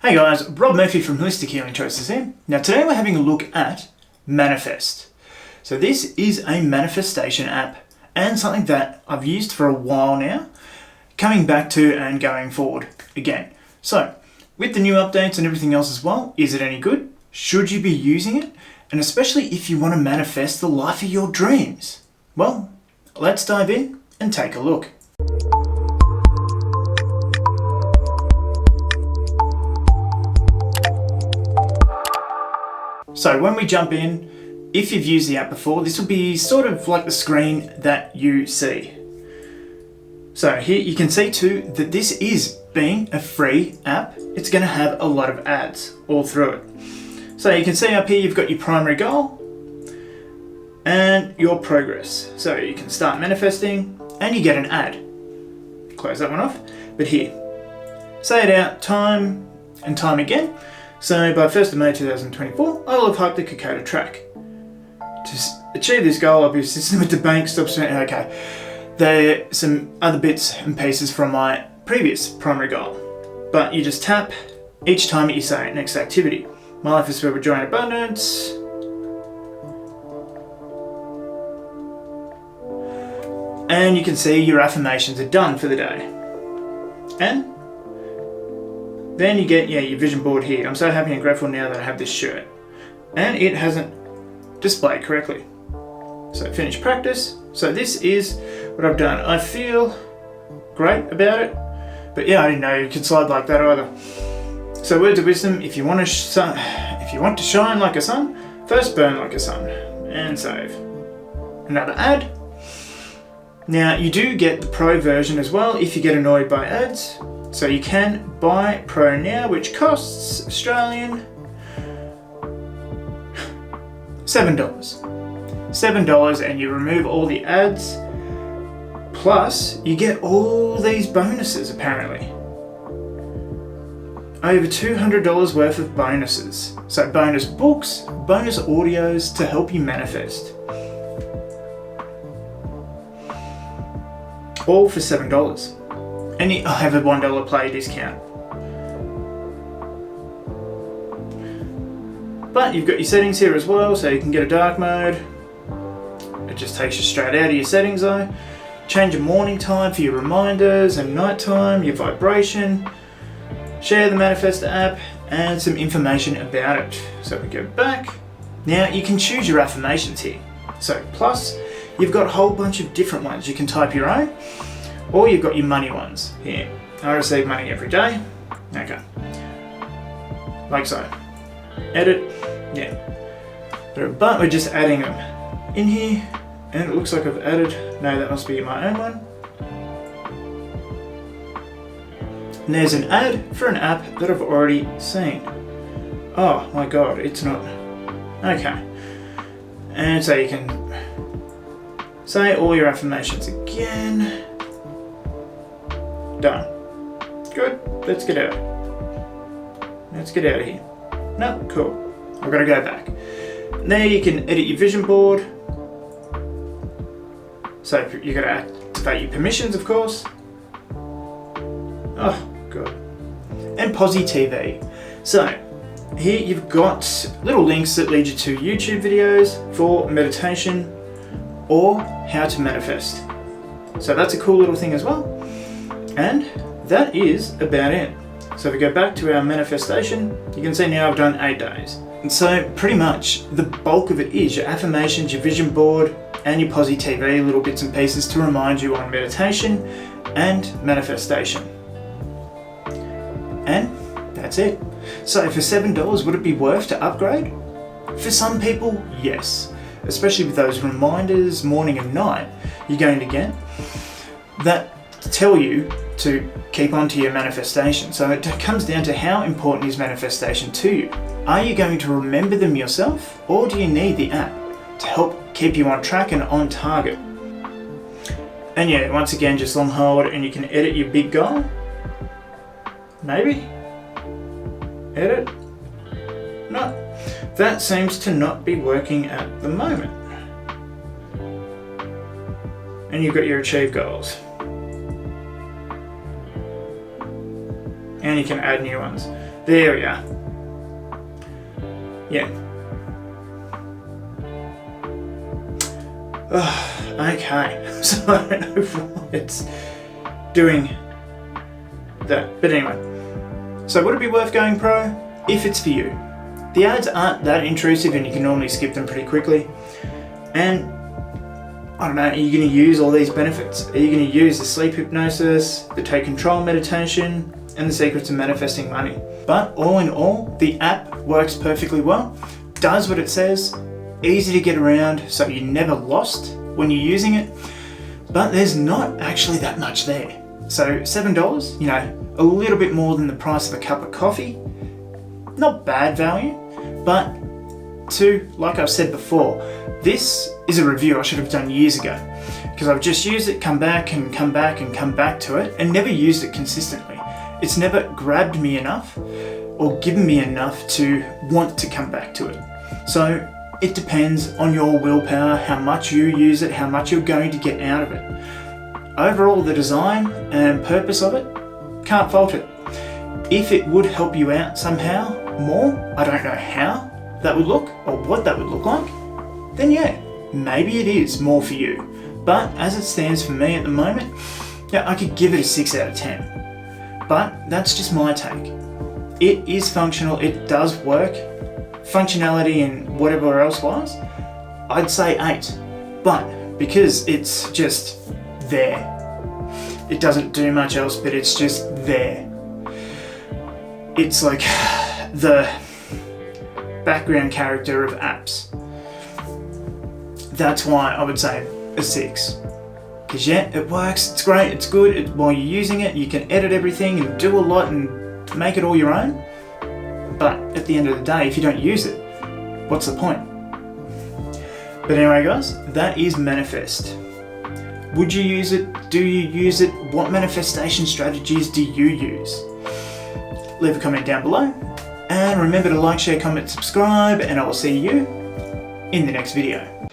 Hey guys, Rob Murphy from Holistic Healing Choices here. Now today we're having a look at Manifest. So this is a manifestation app and something that I've used for a while now, coming back to and going forward again. So with the new updates and everything else as well, is it any good? Should you be using it? And especially if you want to manifest the life of your dreams. Well, let's dive in and take a look. So when we jump in, if you've used the app before, this will be sort of like the screen that you see. So here you can see too that this is being a free app. It's going to have a lot of ads all through it. So you can see up here you've got your primary goal and your progress. So you can start manifesting and you get an ad. Close that one off. But here, say it out time and time again. So by 1st of May 2024, I will have hiked the Kokoda track. To achieve this goal, I'll be assisted with the bank, stop spending. Okay, there are some other bits and pieces from my previous primary goal. But you just tap each time that you say next activity. My life is filled with joy and abundance. And you can see your affirmations are done for the day. And then you get your vision board here. I'm so happy and grateful now that I have this shirt. And it hasn't displayed correctly. So finish practice. So this is what I've done. I feel great about it. But yeah, I didn't know you could slide like that either. So words of wisdom, if you want to shine like a sun, first burn like a sun. And save. Another ad. Now you do get the pro version as well if you get annoyed by ads. So you can buy Pro now, which costs Australian $7. $7, and you remove all the ads. Plus, you get all these bonuses apparently. Over $200 worth of bonuses. So bonus books, bonus audios to help you manifest. All for $7. And I have a $1 play discount. But you've got your settings here as well, so you can get a dark mode. It just takes you straight out of your settings though. Change your morning time for your reminders and night time, your vibration. Share the Manifest app and some information about it. So we go back. Now you can choose your affirmations here. So plus, you've got a whole bunch of different ones. You can type your own. Or you've got your money ones here. I receive money every day. Okay. Like so. Edit. Yeah. But we're just adding them in here. And it looks like I've added. No, that must be my own one. And there's an ad for an app that I've already seen. Oh my god, it's not. Okay. And so you can say all your affirmations again. Done. Good. Let's get out. Let's get out of here. No, cool. I've got to go back. Now you can edit your vision board. So you've got to activate your permissions, of course. Oh, good. And Posi TV. So here you've got little links that lead you to YouTube videos for meditation or how to manifest. So that's a cool little thing as well. And that is about it. So if we go back to our manifestation, you can see now I've done 8 days. And so pretty much the bulk of it is your affirmations, your vision board, and your Posi TV, little bits and pieces to remind you on meditation and manifestation. And that's it. So for $7, would it be worth to upgrade? For some people, yes. Especially with those reminders morning and night you're going to get that tell you to keep on to your manifestation. So it comes down to how important is manifestation to you. Are you going to remember them yourself, or do you need the app to help keep you on track and on target? And yeah, once again, just long hold and you can edit your big goal. Maybe? Edit? No. That seems to not be working at the moment. And you've got your achieve goals. And you can add new ones. There we are. Yeah. Okay. So I don't know why it's doing that. But anyway. So would it be worth going pro? If it's for you. The ads aren't that intrusive and you can normally skip them pretty quickly. And I don't know, are you going to use all these benefits? Are you going to use the sleep hypnosis, the take control meditation, and the secrets of manifesting money? But all in all, the app works perfectly well, does what it says, easy to get around, so you're never lost when you're using it. But there's not actually that much there. So $7, you know, a little bit more than the price of a cup of coffee. Not bad value, but like I've said before, this is a review I should have done years ago, because I've just used it, come back and come back and come back to it, and never used it consistently. It's never grabbed me enough or given me enough to want to come back to it. So it depends on your willpower, how much you use it, how much you're going to get out of it. Overall, the design and purpose of it, can't fault it. If it would help you out somehow more, I don't know how that would look or what that would look like, then yeah, maybe it is more for you. But as it stands for me at the moment, yeah, I could give it a 6 out of 10. But that's just my take. It is functional, it does work. Functionality and whatever else was, I'd say 8. But because it's just there, it doesn't do much else, but it's just there. It's like the background character of apps. That's why I would say a 6. Because yeah, it works, it's great, it's good. While you're using it, you can edit everything and do a lot and make it all your own. But at the end of the day, if you don't use it, what's the point? But anyway guys, that is Manifest. Would you use it? Do you use it? What manifestation strategies do you use? Leave a comment down below. And remember to like, share, comment, subscribe, and I will see you in the next video.